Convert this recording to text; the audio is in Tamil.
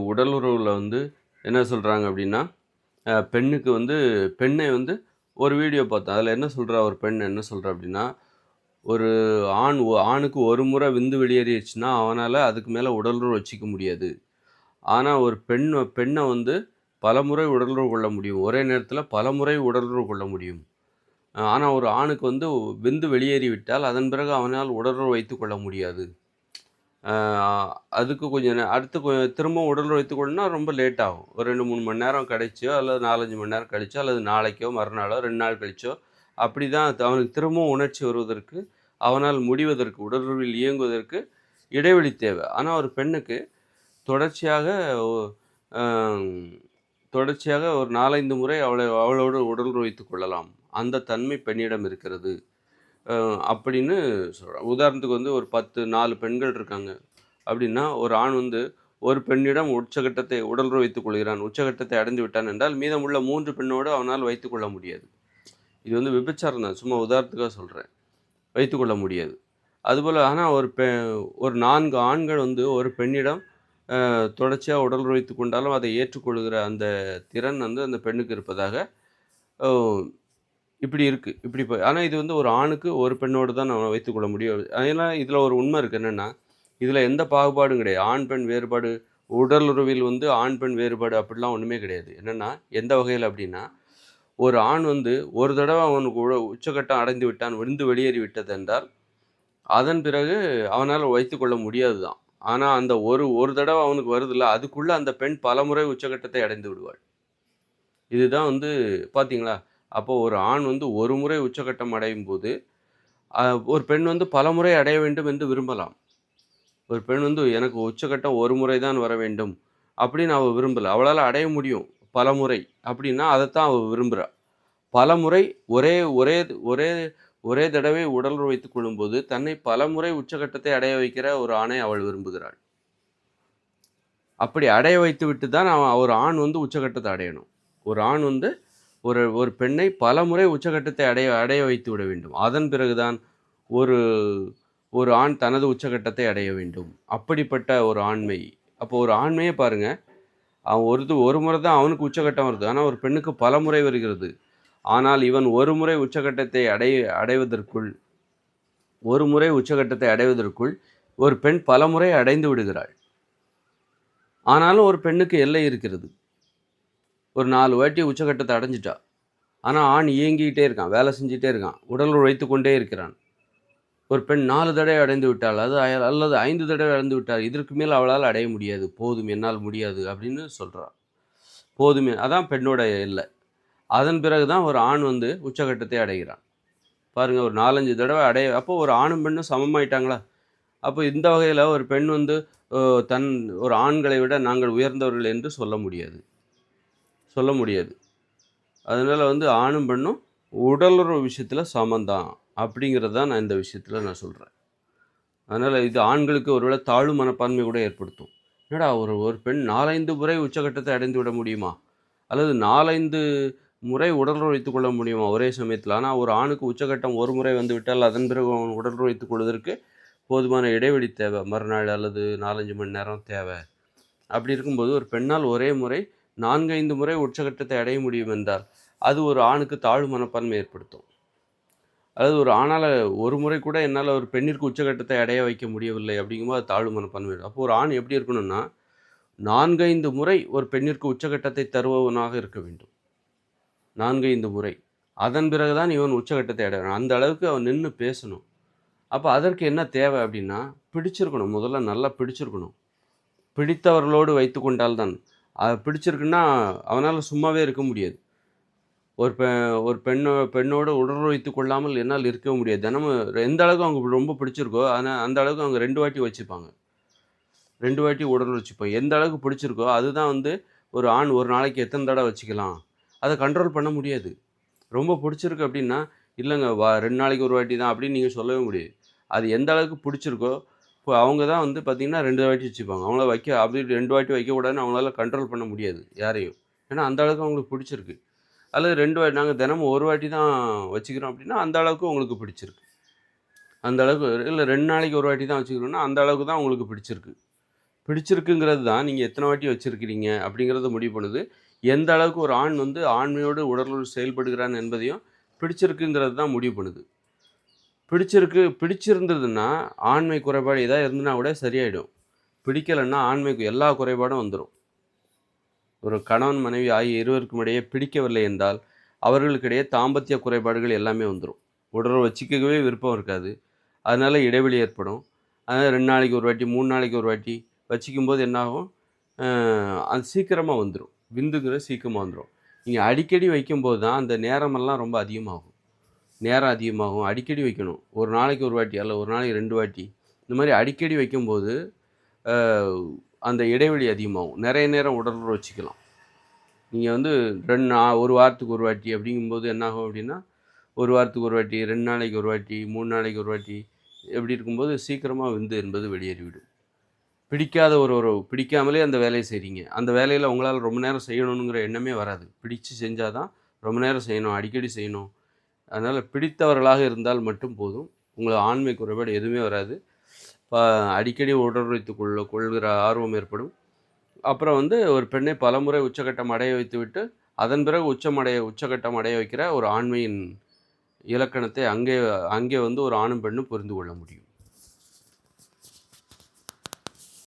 உடல் உறவுல வந்து என்ன சொல்றாங்க அப்படின்னா, பெண்ணுக்கு வந்து பெண்ணை வந்து ஒரு வீடியோ பார்த்தேன். அதில என்ன சொல்றா ஒரு பெண் என்ன சொல்றா அப்படின்னா, ஒரு ஆணுக்கு ஒரு முறை விந்து வெளியேறிருச்சுன்னா, அவனால அதுக்கு மேல உடலுறவு வச்சுக்க முடியாது. ஆனா ஒரு பெண்ண வந்து பலமுறை உடலுறவு கொள்ள முடியும். ஒரே நேரத்தில பலமுறை உடலுறவு கொள்ள முடியும். ஆனா ஒரு ஆணுக்கு வந்து விந்து வெளியேறிவிட்டால், அதன் பிறகு அவனால் உடலுறவு வைத்துக் கொள்ள முடியாது. அ அதுக்கு கொஞ்சம் அடுத்து திரும்பவும் உடல் வைத்துக் கொள்ளணும்னா ரொம்ப லேட் ஆகும். ஒரு 2, 3 மணி நேரம் கழிச்சோ, அல்லது 4, 5 மணி நேரம் கழிச்சோ, அல்லது நாளைக்கோ, மறுநாளோ, 2 நாள் கழிச்சோ, அப்படிதான் அவனுக்கு திரும்பவும் உணர்ச்சி வருவதற்கு, அவனால் முடிவதற்கு, உடலுறவில் இயங்குவதற்கு இடைவெளி தேவை. ஆனா ஒரு பெண்ணுக்கு தொடர்ச்சியாக ஒ அ தொடர்ச்சியாக ஒரு 4, 5 முறை அவளோடு உடலுறவு வைத்துக் கொள்ளலாம். அந்த தன்மை பெண்ணிடம் இருக்கிறது. அ அப்படின்னு சொல்றான். உதாரணத்துக்கு வந்து ஒரு 4 பெண்கள் இருக்காங்க. அப்படின்னா, ஒரு ஆண் வந்து ஒரு பெண்ணிடம் உச்சகட்டத்தை உடலுறவு வைத்துக் கொள்கிறான். உச்சகட்டத்தை அடைந்து விட்டான் என்றால், மீதமுள்ள 3 பெண்ணோடு அவனால் வைத்துக் கொள்ள முடியாது. இது வந்து விபச்சாரம் தான். சும்மா உதாரணத்துக்காக சொல்றேன். வைத்துக் கொள்ள முடியாது. அதுபோல ஆனா ஒரு 4 ஆண்கள் வந்து ஒரு பெண்ணிடம் தொடர்ச்சியா உடலுறவு வைத்துக் கொண்டாலும், அதை ஏற்றுக்கொள்கிற அந்த திறன் வந்து அந்த பெண்ணுக்கு இருப்பதாக, ஓ இப்படி இருக்கு. இப்படி ஆனா இது வந்து ஒரு ஆணுக்கு ஒரு பெண்ணோடு தான் நம்ம வைத்துக்கொள்ள முடியும். ஏன்னா இதில ஒரு உண்மை இருக்கு. என்னன்னா, இதில எந்த பாகுபாடும் கிடையாது. ஆண், பெண் வேறுபாடு, உடல் உறவில் வந்து ஆண், பெண் வேறுபாடு அப்படிலாம் ஒண்ணுமே கிடையாது. என்னன்னா, எந்த வகையில அப்படின்னா, ஒரு ஆண் வந்து ஒரு தடவ அவனுக்கு உச்சகட்டம் அடைந்து விட்டான், விந்து வெளியேறி விட்டது என்றால், அதன் பிறகு அவனால வைத்துக்கொள்ள முடியாது தான். ஆனா அந்த ஒரு தடவ அவனுக்கு வருதுல்ல, அதுக்குள்ள அந்த பெண் பலமுறை உச்சகட்டத்தை அடைந்து விடுவாள். இதுதான் வந்து பார்த்தீங்களா? அப்போ ஒரு ஆண் வந்து ஒரு முறை உச்சகட்டம் அடையும்போது, அ ஒரு பெண் வந்து பலமுறை அடைய வேண்டும் என்று விரும்பலாம். ஒரு பெண் வந்து எனக்கு உச்சகட்டம் ஒரு முறை தான் வர வேண்டும் அப்படின்னு அவ விரும்பல. அவளால அடைய முடியும் பலமுறை. அப்படின்னா அதத்தான் அவ விரும்புறா. பலமுறை ஒரே ஒரே ஒரே ஒரே தடவை உடலுறவு வைத்துக் கொள்ளும்போது, தன்னை பலமுறை உச்சகட்டத்தை அடைய வைக்கிற ஒரு ஆணை அவள் விரும்புகிறாள். அப்படி அடைய வைத்துவிட்டு தான் ஒரு ஆண் வந்து உச்சகட்டத்த அடையணும். ஒரு ஆண் வந்து ஒரு ஒரு பெண்ணை பலமுறை உச்சகட்டத்தை அடைய அடைய வைத்து விட வேண்டும். அதன் பிறகு தான் ஒரு ஒரு ஆண் தனது உச்சகட்டத்தை அடைய வேண்டும். அப்படிப்பட்ட ஒரு ஆண்மை. அப்போ ஒரு ஆண்மையே பாருங்க, அவன் ஒரு முறை தான் அவனுக்கு உச்சகட்டம் வருது. ஆனா ஒரு பெண்ணுக்கு பலமுறை வருகிறது. ஆனால் இவன் ஒரு முறை உச்சகட்டத்தை அடைவதற்குள் ஒரு முறை உச்சகட்டத்தை அடைவதற்குள் ஒரு பெண் பலமுறை அடைந்து விடுகிறாள். ஆனாலும் ஒரு பெண்ணுக்கு எல்லை இருக்கிறது. ஒரு 4 வாட்டி உச்சகட்டத்த அடைஞ்சுட்டா. ஆனா ஆண் இயங்கிக்கிட்டே இருக்கான். வேலை செஞ்சுட்டே இருக்கான். உடல் உழைத்துக் கொண்டே இருக்கிறான். ஒரு பெண் 4 தடவை அடைந்து விட்டாள். அல்லது 5 தடவை அடைந்து விட்டாள். இதற்கு மேல் அவளால் அடைய முடியாது. போதும் என்னால் முடியாது அப்படின்னு சொல்றா. போதுமே அதான் பெண்ணோட எல்லை. அதன் பிறகு தான் ஒரு ஆண் வந்து உச்சகட்டத்தை அடைகிறான். பாருங்க ஒரு 4, 5 தடவை அப்போ ஒரு ஆணும் பெண்ணும் சமமாயிட்டாங்களா? அப்போ இந்த வகையில ஒரு பெண் வந்து அ தன் ஒரு ஆண்களை விட நாங்கள் உயர்ந்தவர்கள் என்று சொல்ல முடியாது. சொல்ல முடியாது. அதனால வந்து ஆணும், பெண்ணும் உடலுறவு விஷயத்தில சமந்தான். அப்படிங்கிறது தான் நான் இந்த விஷயத்தில நான் சொல்றேன். அதனால இது ஆண்களுக்கு ஒருவேளை தாழ்வு மனப்பான்மை கூட ஏற்படுத்தும். என்னடா ஒரு ஒரு பெண் 4, 5 முறை உச்சகட்டத்தை அடைந்து விட முடியுமா? அல்லது 4, 5 முறை உடலுறவு வைத்துக் கொள்ள முடியுமா ஒரே சமயத்தில? ஆனா ஒரு ஆணுக்கு உச்சகட்டம் ஒரு முறை வந்துவிட்டால், அதன் பிறகு அவன் உடலுறவு வைத்துக் கொள்வதற்கு போதுமான இடைவெளி தேவை. மறுநாள் அல்லது 4, 5 மணி நேரம் தேவை. அப்படி இருக்கும்போது ஒரு பெண்ணால் ஒரே முறை 4, 5 முறை உச்சகட்டத்தை அடைய முடியும் என்றால், அது ஒரு ஆணுக்கு தாழ்வு மனப்பான்மை ஏற்படுத்தும். அதாவது ஒரு ஆணால ஒரு முறை கூட என்னால ஒரு பெண்ணிற்கு உச்சகட்டத்தை அடைய வைக்க முடியவில்லை அப்படிங்கும்போது அது தாழ்வு மனப்பான்மை. அப்போ ஒரு ஆண் எப்படி இருக்கணும்னா, 4, 5 முறை ஒரு பெண்ணிற்கு உச்சகட்டத்தை தருபவனாக இருக்க வேண்டும். 4, 5 முறை. அதன் பிறகு தான் இவன் உச்சகட்டத்தை அடைவான். அந்த அளவுக்கு அவன் நின்னு பேசணும். அப்ப அதற்கு என்ன தேவை அப்படின்னா, பிடிச்சிருக்கணும். முதல்ல நல்லா பிடிச்சிருக்கணும். பிடித்தவர்களோடு வைத்துக்கொண்டால் தான். பிடிச்சிருக்குன்னா அவனால சும்மாவே இருக்க முடியாது. ஒரு பெ ஒரு பெண்ணோடு உடலுறவு வைத்துக் கொள்ளாமல் என்னால் இருக்கவே முடியாது. தினமும் எந்த அளவுக்கு அவங்க ரொம்ப பிடிச்சிருக்கோ, ஆனா அந்த அளவுக்கு அவங்க 2 வாட்டி வச்சுப்பாங்க. 2 வாட்டி உடல் வச்சுப்பாங்க. எந்த அளவுக்கு பிடிச்சிருக்கோ, அதுதான் வந்து ஒரு ஆண் ஒரு நாளைக்கு எத்தன தடவ வச்சுக்கலாம். அத கண்ட்ரோல் பண்ண முடியாது. ரொம்ப பிடிச்சிருக்கு அப்டின்னா, இல்லங்க 2 நாளைக்கு ஒரு வாட்டி தான் அப்டின்னு நீங்க சொல்லவே முடியாது. அது எந்த அளவுக்கு பிடிச்சிருக்கோ, இப்போ அவங்க தான் வந்து பார்த்தீங்கன்னா 2 வாட்டி வச்சுப்பாங்க. அவங்கள அப்டி 2 வாட்டி வைக்கக்கூடாதுன்னு அவங்களால கண்ட்ரோல் பண்ண முடியாது யாரையும். ஏன்னா அந்த அளவுக்கு அவங்களுக்கு பிடிச்சிருக்கு. அல்லது 2 வாட்டி நாங்க தினமும் 1 வாட்டி தான் வச்சுக்கிறோம் அப்டின்னா, அந்த அளவுக்கு உங்களுக்கு பிடிச்சிருக்கு. அந்த அளவுக்கு இல்ல 2 நாளைக்கு 1 வாட்டி தான் வச்சுக்கிறோம்னா, அந்த அளவுக்கு தான் உங்களுக்கு பிடிச்சிருக்கு. பிடிச்சிருக்குங்கிறது தான் நீங்கள் எத்தனை வாட்டி வச்சுருக்கிறீங்க அப்படிங்கிறத முடிவு பண்ணுது. எந்த அளவுக்கு ஒரு ஆண் வந்து ஆண்மையோடு உடலுறவு செயல்படுகிறான் என்பதையும் பிடிச்சிருக்குங்கிறது தான் முடிவு பண்ணுது. பிடிச்சிருந்ததுன்னா ஆண்மை குறைபாடு ஏதாவது இருந்துன்னா கூட சரியாயிடும். பிடிக்கலைன்னா ஆண்மைக்கு எல்லா குறைபாடும் வந்துடும். ஒரு கணவன் மனைவி ஆகிய இருவருக்கும் இடையே பிடிக்கவில்லை என்றால் அவர்களுக்கிடையே தாம்பத்திய குறைபாடுகள் எல்லாமே வந்துடும். உடலுறவு வச்சுக்கவே விருப்பம் இருக்காது. அதனால் இடைவெளி ஏற்படும். அதனால் 2 நாளைக்கு ஒரு வாட்டி 3 நாளைக்கு ஒரு வாட்டி வச்சுக்கும்போது என்னாகும், அது சீக்கிரமாக வந்துடும். விந்துங்கிறது சீக்கிரமாக வந்துடும். நீங்கள் அடிக்கடி வைக்கும்போது தான் அந்த நேரமெல்லாம் ரொம்ப அதிகமாகும். நேரம் அதிகமாகும். அடிக்கடி வைக்கணும். ஒரு நாளைக்கு ஒரு வாட்டி அல்ல ஒரு நாளைக்கு 2 வாட்டி இந்த மாதிரி அடிக்கடி வைக்கும்போது அந்த இடைவெளி அதிகமாகும். நிறைய நேரம் உடலுறவு வச்சுக்கலாம். நீங்கள் வந்து 1 வாரத்துக்கு ஒரு வாட்டி அப்படிங்கும்போது என்னாகும் அப்படின்னா, 1 வாரத்துக்கு ஒரு வாட்டி, 2 நாளைக்கு ஒரு வாட்டி, 3 நாளைக்கு ஒரு வாட்டி எப்படி இருக்கும்போது சீக்கிரமாக விந்து என்பது வெளியேறிவிடும். பிடிக்காத ஒரு உறவு, பிடிக்காமலே அந்த வேலையை செய்கிறீங்க. அந்த வேலையில் உங்களால் ரொம்ப நேரம் செய்யணுங்கிற எண்ணமே வராது. பிடிச்சு செஞ்சால் தான் ரொம்ப நேரம் செய்யணும், அடிக்கடி செய்யணும். அதனால் பிடித்தவர்களாக இருந்தால் மட்டும் போதும். உங்களுக்கு ஆண்மை குறைபாடு எதுவுமே வராது. அடிக்கடி உடல் வைத்துக் கொள்கிற ஆர்வம் ஏற்படும். அப்புறம் வந்து ஒரு பெண்ணை பலமுறை உச்சகட்டம் அடைய வைத்துவிட்டு அதன் பிறகு உச்சகட்டம் அடைய வைக்கிற ஒரு ஆண்மையின் இலக்கணத்தை அங்கே வந்து ஒரு ஆணும் பெண்ணும் புரிந்து கொள்ள முடியும்.